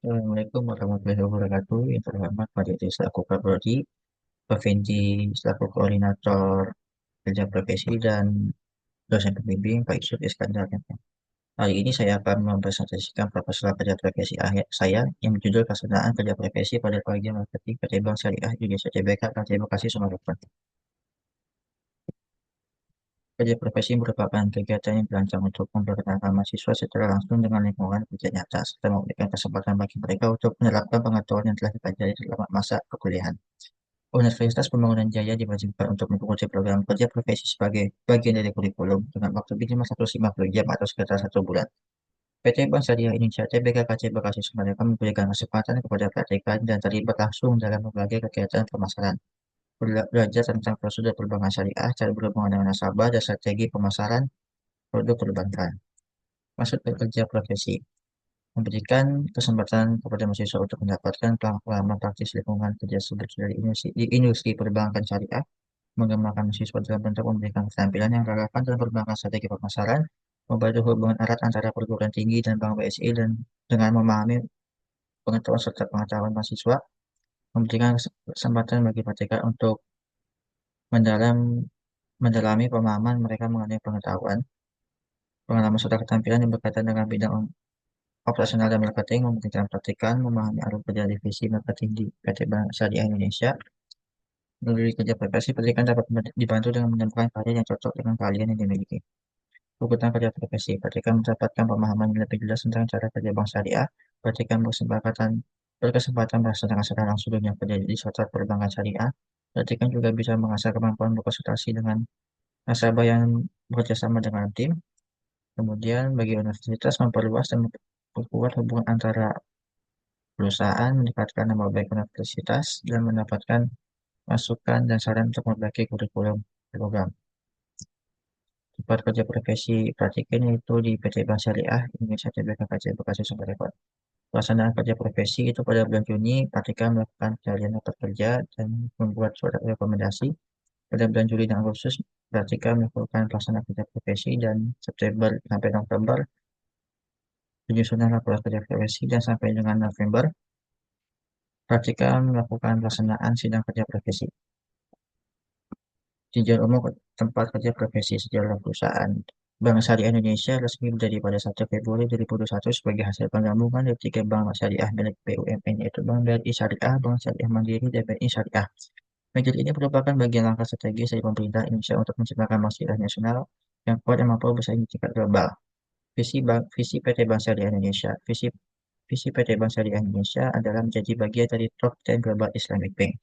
Assalamualaikum warahmatullahi wabarakatuh. Yang terhormat Pak Diti selaku Kaprodi, Pak Fendi selaku Koordinator Kerja Profesi dan dosen pembimbing Pak Yusuf Iskandar. Hari ini saya akan mempresentasikan proposal kerja profesi akhir saya yang berjudul Pelaksanaan Kerja Profesi pada Bagian Marketing PT Bank Syariah Indonesia Tbk KC Bekasi Sumatera. Kerja profesi merupakan kegiatan yang dirancang untuk memperkenalkan mahasiswa secara langsung dengan lingkungan kerja nyata serta memberikan kesempatan bagi mereka untuk menerapkan pengetahuan yang telah dipelajari selama masa perkuliahan. Universitas Pembangunan Jaya diwajibkan untuk mengikuti program kerja profesi sebagai bagian dari kurikulum dengan waktu minimal 150 jam atau sekitar 1 bulan. PT Bank Syariah Indonesia (TBKKC) Bekasi Semarang memberikan kesempatan kepada praktikan dan terlibat langsung dalam berbagai kegiatan pemasaran, belajar tentang prosedur perbankan syariah, cara berhubungan dengan nasabah, dan strategi pemasaran produk perbankan. Maksud kerja profesi memberikan kesempatan kepada mahasiswa untuk mendapatkan pengalaman praktis lingkungan kerja sebagai di industri perbankan syariah, mengembangkan mahasiswa dalam bentuk memberikan keterampilan yang relevan dalam perkembangan strategi pemasaran, membantu hubungan erat antara perguruan tinggi dan Bank BSI dan dengan memahami pengetahuan serta pengetahuan mahasiswa, memberikan kesempatan bagi mereka untuk mendalam, mendalami pemahaman mereka mengenai pengalaman serta keterampilan yang berkaitan dengan bidang operasional dan marketing, memberikan praktikan, memahami alur kerja divisi marketing di PT Bank Syariah Indonesia. Melalui kerja profesi, pendidikan dapat dibantu dengan menemukan karir yang cocok dengan keahlian yang dimiliki. Kebutuhan kerja profesi, ketika mendapatkan pemahaman yang lebih jelas tentang cara kerja bank syariah, ketika berkesempatan melaksanakan secara langsung dunia kerja di sektor perbankan syariah, ketika juga bisa mengasah kemampuan berkonsultasi dengan nasabah yang bekerja sama dengan tim. Kemudian bagi universitas memperluas dan memperkuat hubungan antara perusahaan, meningkatkan nama baik universitas, dan mendapatkan masukan dan saran untuk memperbaiki kurikulum program. Tempat kerja profesi praktikum yaitu di PT Bank Syariah Indonesia Tbk KC Bekasi Sumatera. Pelaksanaan kerja profesi itu pada bulan Juni, praktikum melakukan pencarian dapat kerja dan membuat surat rekomendasi. Pada bulan Juli dan Agustus, praktikum melakukan pelaksanaan kerja profesi dan September sampai November, penyusunan laporan kerja profesi dan sampai dengan November, praktikum melakukan pelaksanaan sidang kerja profesi. Tinjauan umum tempat kerja profesi sejarah perusahaan. Bank Syariah Indonesia resmi berdiri pada 1 Februari 2021 sebagai hasil penggabungan dari 3 bank syariah milik BUMN yaitu Bank BRI Syariah, Bank Syariah Mandiri, dan BNI Syariah. Merger ini merupakan bagian langkah strategis dari pemerintah Indonesia untuk menciptakan bank syariah nasional yang kuat dan mampu bersaing di tingkat global. Visi PT Bank Syariah Indonesia. Visi PT Bank Syariah Indonesia adalah menjadi bagian dari top 10 Global Islamic Bank.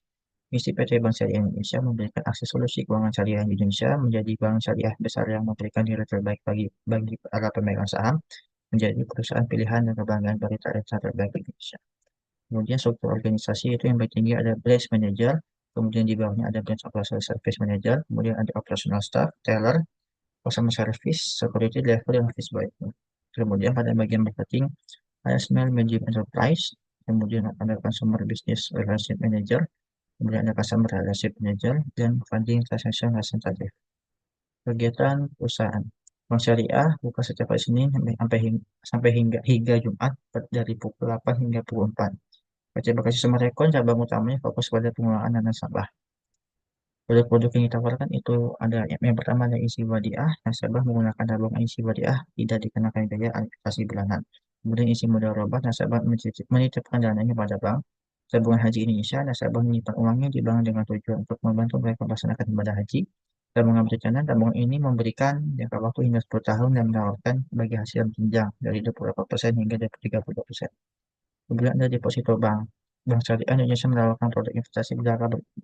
Misi PT Bank Syariah Indonesia memberikan akses solusi keuangan syariah di Indonesia menjadi bank syariah besar yang memberikan nilai terbaik bagi para pemegang saham, menjadi perusahaan pilihan dan kebanggaan bagi target terbaik di Indonesia. Kemudian struktur organisasi itu yang paling tinggi ada branch manager, kemudian di bawahnya ada branch operational service manager, kemudian ada operational staff, teller, customer service, security level, dan office boy. Kemudian pada bagian marketing ada small medium enterprise, kemudian ada consumer business relationship manager, kemudian ada customer relationship manager, dan funding transaction representative. Kegiatan perusahaan Bank Syariah buka setiap hari Senin sampai hingga Jumat dari pukul 8 hingga pukul 4. PT Bekasi Semarekon cabang utamanya fokus pada pengelolaan dana nasabah. Produk-produk yang ditawarkan itu ada yang pertama ada isi wadiah, nasabah menggunakan tabungan isi wadiah tidak dikenakan biaya administrasi bulanan. Kemudian isi mudharabah, nasabah menitipkan dananya pada bank. Tabungan Haji Indonesia, nasabah menyimpan uangnya di bank dengan tujuan untuk membantu mereka melaksanakan ibadah haji. Tabungan berencana, tabungan ini memberikan jangka waktu hingga 10 tahun dan menawarkan bagi hasil yang jenjang dari 28% hingga 32%. Kemudian ada deposito bank. Bank Syariah Indonesia menawarkan produk investasi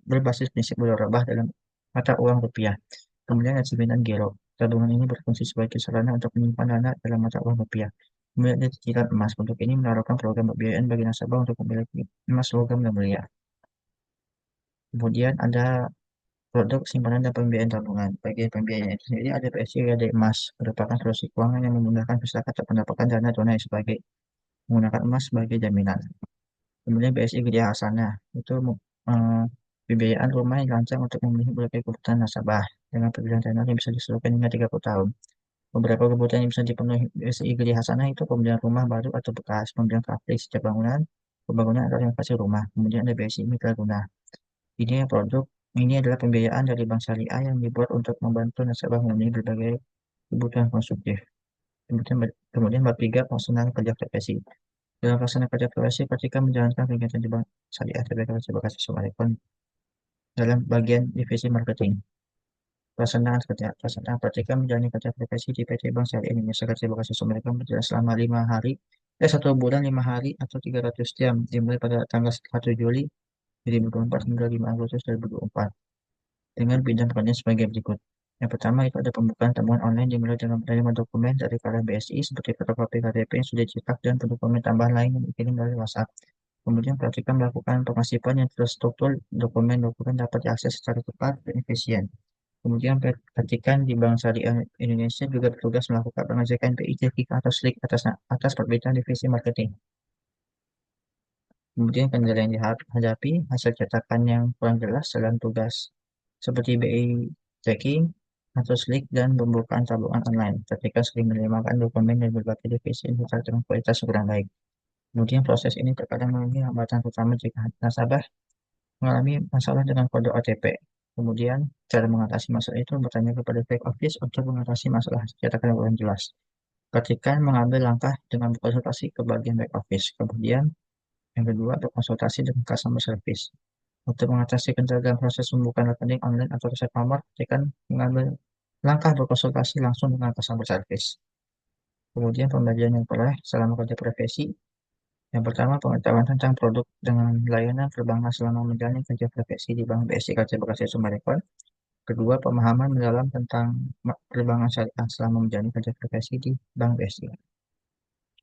berbasis prinsip mudharabah dalam mata uang rupiah. Kemudian ada jaminan giro. Tabungan ini berfungsi sebagai sarana untuk menyimpan dana dalam mata uang rupiah. Kemudian ada cicilan emas. Produk ini menawarkan program pembiayaan bagi nasabah untuk memiliki emas logam dan mulia. Kemudian ada produk simpanan dan pembiayaan tabungan. Bagi pembiayaan itu sendiri ada PSI ada emas, merupakan solusi keuangan yang memudahkan masyarakat untuk mendapatkan dana tunai sebagai menggunakan emas sebagai jaminan. Kemudian BSI Widya Hasanah itu eh, pembiayaan rumah yang rancang untuk memenuhi berbagai kebutuhan nasabah dengan pilihan tenor yang bisa disesuaikan hingga 30 tahun. Beberapa kebutuhan yang bisa dipenuhi BSI Gili Hasanah itu pembelian rumah baru atau bekas, pembelian kafe setiap bangunan, pembangunan atau renovasi rumah. Kemudian ada BSI Mitraguna. Ini adalah pembiayaan dari bank syariah yang dibuat untuk membantu nasabah memenuhi berbagai kebutuhan konsumtif. Kemudian bab 3, pelaksanaan kerja profesi. Dalam pelaksanaan kerja profesi, ketika menjalankan kegiatan di bank syariah terbaik sebagai Assalamualaikum dalam bagian divisi marketing. Pelaksanaan praktika menjalani kerja profesi di PT Bank Syariah Indonesia Kerja Bekasi Sumberkan berjalan selama 5 hari, 1 bulan 5 hari atau 300 jam, dimulai pada tanggal 1 Juli 2024 hingga 5 Agustus 2024 dengan bidang pekerjaan sebagai berikut. Yang pertama itu ada pembukaan temuan online dimulai dengan menerima dokumen dari para BSI seperti fotokopi KTP yang sudah dicetak dan dokumen tambahan lain yang dikirim dari WhatsApp. Kemudian praktika melakukan pengasipan yang terstruktur, dokumen-dokumen dapat diakses secara cepat dan efisien. Kemudian praktikan di Bank Syariah Indonesia juga bertugas melakukan pengecekan PIJ atau SLIK atas perbedaan divisi marketing. Kemudian kendala yang dihadapi, hasil cetakan yang kurang jelas dalam tugas seperti BI checking atau SLIK dan pembukaan tabungan online ketika sering menerima dokumen dari berbagai divisi secara dengan kualitas kurang baik. Kemudian proses ini terkadang memiliki hambatan utama jika nasabah mengalami masalah dengan kode OTP. Kemudian, cara mengatasi masalah itu bertanya kepada back office untuk mengatasi masalah cetakan yang kurang jelas. Perhatikan mengambil langkah dengan berkonsultasi ke bagian back office. Kemudian, yang kedua, berkonsultasi dengan customer service. Untuk mengatasi kendala dalam proses pembukaan rekening online atau reset nomor, perhatikan mengambil langkah berkonsultasi langsung dengan customer service. Kemudian, pembelajaran yang peroleh selama kerja profesi. Yang pertama, pengetahuan tentang produk dengan layanan perbankan selama menjalani kerja profesi di Bank BSI Kerja Bekasi Sumberekon. Kedua, pemahaman mendalam tentang perbankan syariah selama menjalani kerja profesi di Bank BSI.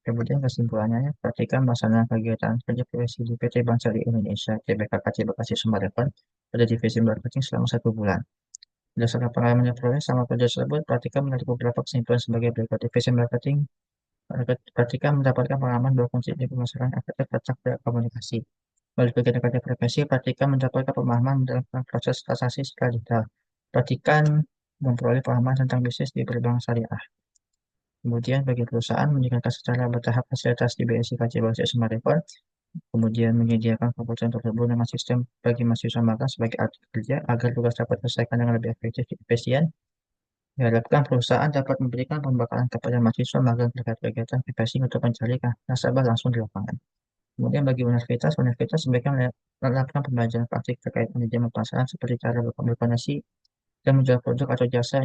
Kemudian kesimpulannya, praktikan melaksanakan kegiatan kerja profesi di PT Bank Syariah Indonesia (TBK KC Bekasi Sumberekon) pada divisi marketing selama 1 bulan. Berdasarkan pengalaman yang peroleh selama kerja tersebut, praktikan menarik beberapa kesimpulan sebagai berikut. Divisi marketing praktika mendapatkan pengalaman bahwa kunci di pemasaran efektif terletak pada komunikasi. Melalui kegiatan kerja profesi, praktika mendapatkan pemahaman dalam proses transaksi secara detail. Praktikan memperoleh pemahaman tentang bisnis di perbankan syariah. Kemudian bagi perusahaan meningkatkan secara bertahap fasilitas di BSI KC Bekasi Sumberekon, kemudian menyediakan kebutuhan tersebut dengan sistem bagi mahasiswa magang sebagai alat kerja agar tugas dapat diselesaikan dengan lebih efektif dan efisien. Diharapkan perusahaan dapat memberikan pembekalan kepada mahasiswa magang terkait kegiatan profesi untuk mencari nasabah langsung di lapangan. Kemudian bagi universitas sebaiknya melakukan pembelajaran praktik terkait manajemen pemasaran seperti cara berkomunikasi dan menjual produk atau jasa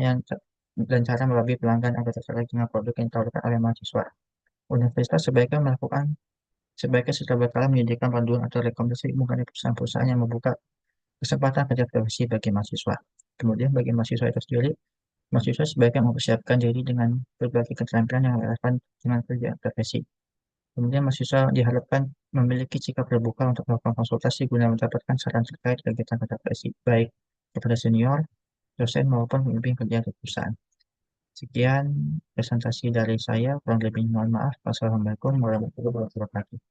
dan cara melobi pelanggan agar tertarik dengan produk yang ditawarkan oleh mahasiswa. Universitas sebaiknya secara berkala menyediakan panduan atau rekomendasi mengenai perusahaan-perusahaan yang membuka kesempatan kerja profesi bagi mahasiswa. Kemudian bagi mahasiswa itu sendiri, mahasiswa sebaiknya mempersiapkan diri dengan berbagai keterampilan yang relevan dengan kerja profesi. Kemudian mahasiswa diharapkan memiliki sikap terbuka untuk melakukan konsultasi guna mendapatkan saran terkait kegiatan kerja profesi, baik kepada senior, dosen maupun pemimpin kerja di perusahaan. Sekian presentasi dari saya, kurang lebih mohon maaf. Wassalamualaikum warahmatullahi wabarakatuh.